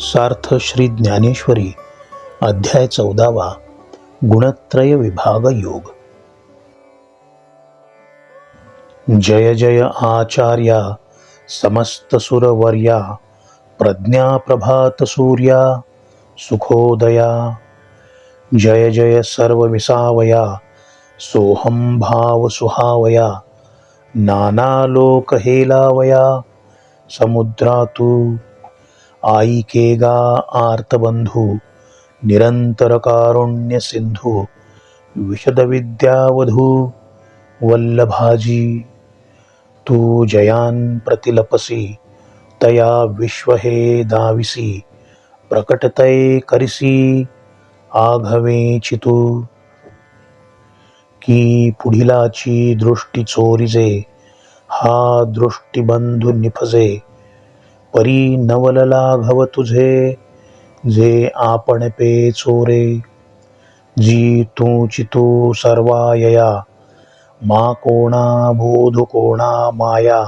सार्थ श्री ज्ञानेश्वरी अध्याय 14वा गुणत्रय विभाग योग। जय जय आचार्या समस्त सुरवर्या प्रज्ञा प्रभात सूर्या सुखोदया। जय जय सर्व विसावया सोहम भाव सुहावया नानालोक हेलावया समुद्रातू आईकेगा आर्तबंधू निरंतर कारुण्य सिंधू विशद विद्यावधू वल्लभाजी। तू जयान प्रतिलपसी तया विश्व हे दाविसी प्रकटतय करिसी आघवेची तू। की पुढिलाची दृष्टी चोरिजे हा दृष्टिबंधू निफजे परी नवल लाघव तुझे जे आपण पे चोरे। जी तूची तू सर्वायया मा कोणा बोध कोणा माया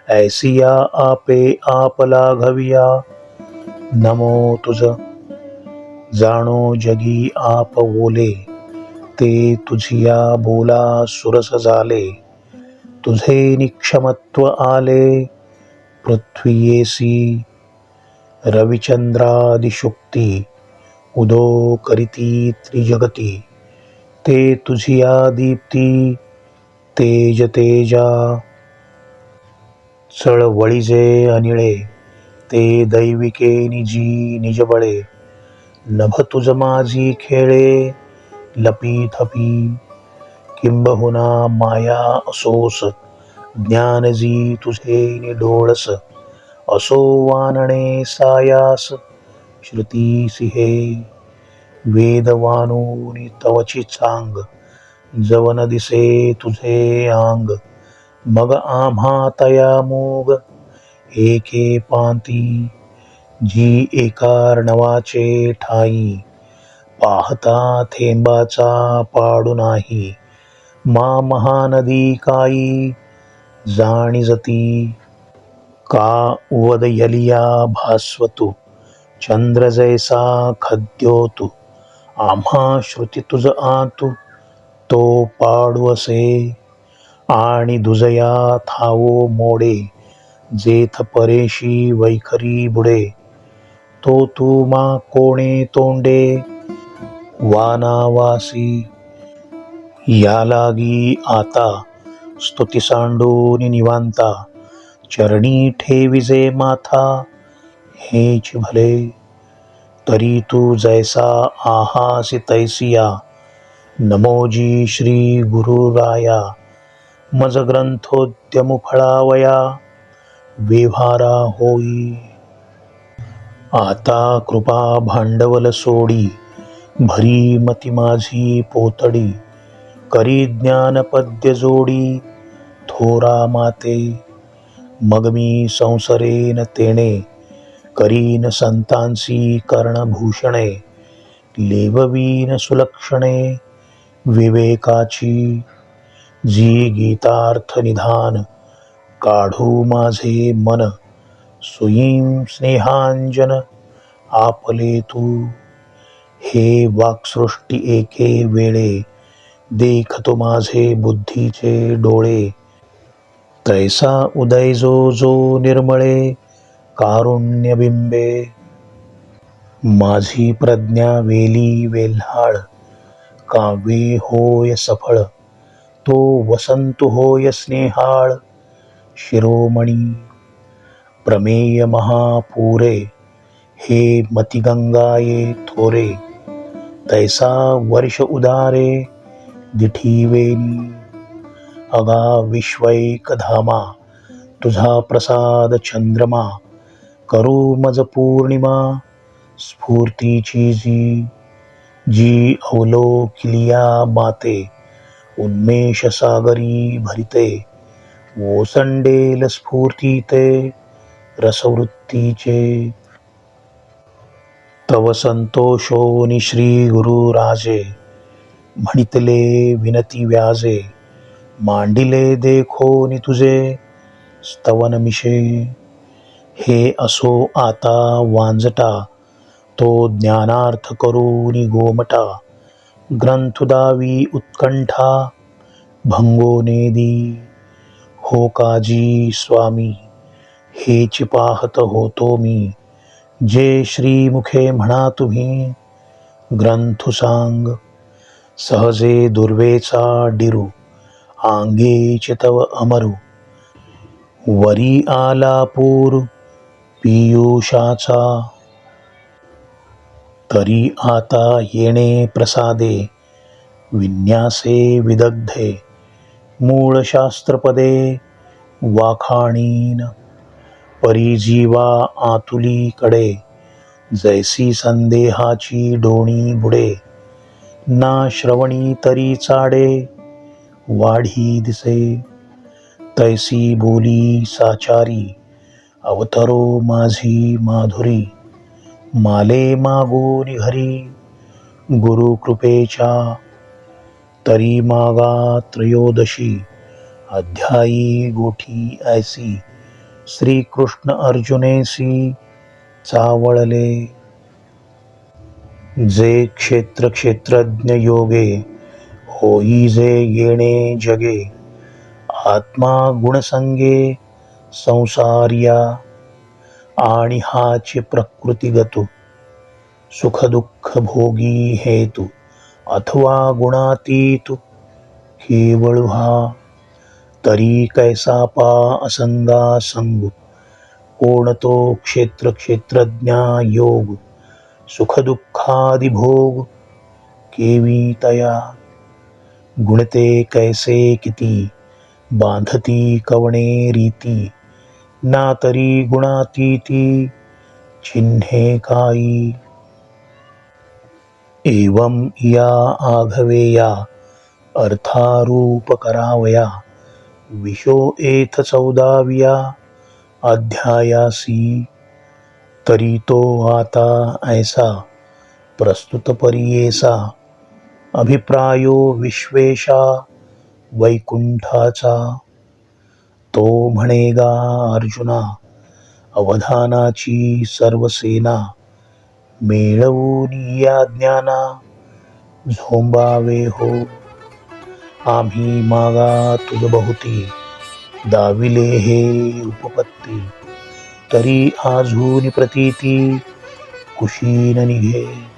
ऐसिया आपे आप लाघविया। नमो तुझ जाणो जगी आप बोले ते तुझिया बोला सुरस झाले। तुझे निक्षमत्व आले पृथ्वीयेसी रविचंद्रादिशुक्ती उदो करीती त्रिजगती। ते तुझिया दीप्ती तेज तेजा चळवळीजे अनिळे ते दैविके निजी निजबळे। नभ तुझ माझी खेळे लपीथपी किंबहुना माया असोस ज्ञानजी तुझे निडोळस असो वानणे सायास श्रुतीसी हे। वेदवानूनी तवची चांग जवन दिसे तुझे आंग मग आम्हा तया मोग एके पांती। जी एकार्णवाचे ठाई पाहता थेंबाचा पाडू नाही मा महानदी काई जाणीजती। का उवदयलिया भास्वतु चंद्र जैसा खद्योतु आम्हा श्रुती तुझ आतु तो पाडू असे आणि दुजया थावो मोडे जेथ परेशी वैखरी बुडे। तो तू मा कोणे तोंडे वानावासी या लागी आता स्तुती सांडूनी निवांता चरणी ठेविजे माथा हेच भले। तरी तू जैसा आहासी तैसिया नमोजी श्री गुरुराया मज ग्रंथोद्यम फळावया व्यवहारा होई। आता कृपा भांडवल सोडी भरी मती माझी पोतडी करी ज्ञान पद्य जोडी थोरा माते। मग मी संसरेन तेणे करीन संतांसी कर्णभूषणे लेववीन सुलक्षणे विवेकाची। जी गीतार्थ निधान काढू माझे मन सुयीं स्नेहांजन आपले तू। हे वाक्सृष्टी एके वेळे देखतो माझे बुद्धीचे डोळे तैसा उदय जो जो निर्मळे कारुण्यबिंबे। माझी प्रज्ञा वेली वेल्हाळ काव्ये होय सफळ तो वसंतु होय स्नेहाळ शिरोमणी। प्रमेय महापुरे हे मतिगंगाये थोरे तैसा वर्ष उदारे दिठीवेनी। अगा विश्वैक धामा तुझा प्रसाद चंद्रमा करू मज पौर्णिमा स्फूर्तीची जी। जी अवलोकिलिया माते उन्मेष सागरी भरिते ओसंडेल स्फूर्ती ते रसवृत्तीचे। तव संतोषोनी श्री गुरु राजे म्हणितले विनती व्याजे मांडिले देखोनी तुझे स्तवन मिशे। हे असो आता वांजटा, तो ज्ञानार्थ करूनी गोमटा. ग्रंथुदावी उत्कंठा, भंगोनेदी हो काजी स्वामी. हेच पाहत होतो मी, जे श्रीमुखे म्हणा तुम्ही. ग्रंथु सांग सहजे दुर्वेचा डिरू, आंगेच तव अमरू. वरी आला पूर पियुषाचा, तरी आता येणे प्रसादे. विन्यासे विदग्धे मूळ शास्त्रपदे, वाखाणीन परिजीवा आतुलीकडे. जैसी संदेहाची डोणी बुडे, ना श्रवणी तरी चाडे. वाढी दिसे तैसी बोली साचारी, अवतरो माझी माधुरी. माले मागून घरी गुरुकृपेच्या, तरी मागा त्रयोदशी. अध्यायी गोठी ऐसी, श्रीकृष्ण अर्जुनेसी चावळले. जे क्षेत्र क्षेत्रज्ञ योगे, होई जे येणे जगे. आत्मा गुणसंगे संसारिया, आणि हाचे प्रकृतिगतु. सुखदुःख भोगी हेतु, अथवा गुणातीतु. केवळ हा तरी कैसा पा असंगा संगू. कोण तो क्षेत्र क्षेत्रज्ञा योग. सुखदुःखादि भोग केवी तया. गुणते कैसे किती, बांधती कवणे रीती. ना तरी गुणातीती, चिन्हे काई. एवं या आघवेया, अर्थारूप करावया. विशो एथ 14व्या अध्यायासी. तरी तो आता ऐसा, प्रस्तुत परियेसा. अभिप्रायो विश्वेशा वैकुंठाचा. तो म्हणेगा अर्जुना, अवधानाची सर्व सेना. मिळवून या ज्ञाना, झोंबावे हो. आम्ही मागा तुझ बहुती, दाविले हे उपपत्ती. तरी आझून प्रतीती, कुशीन निघे.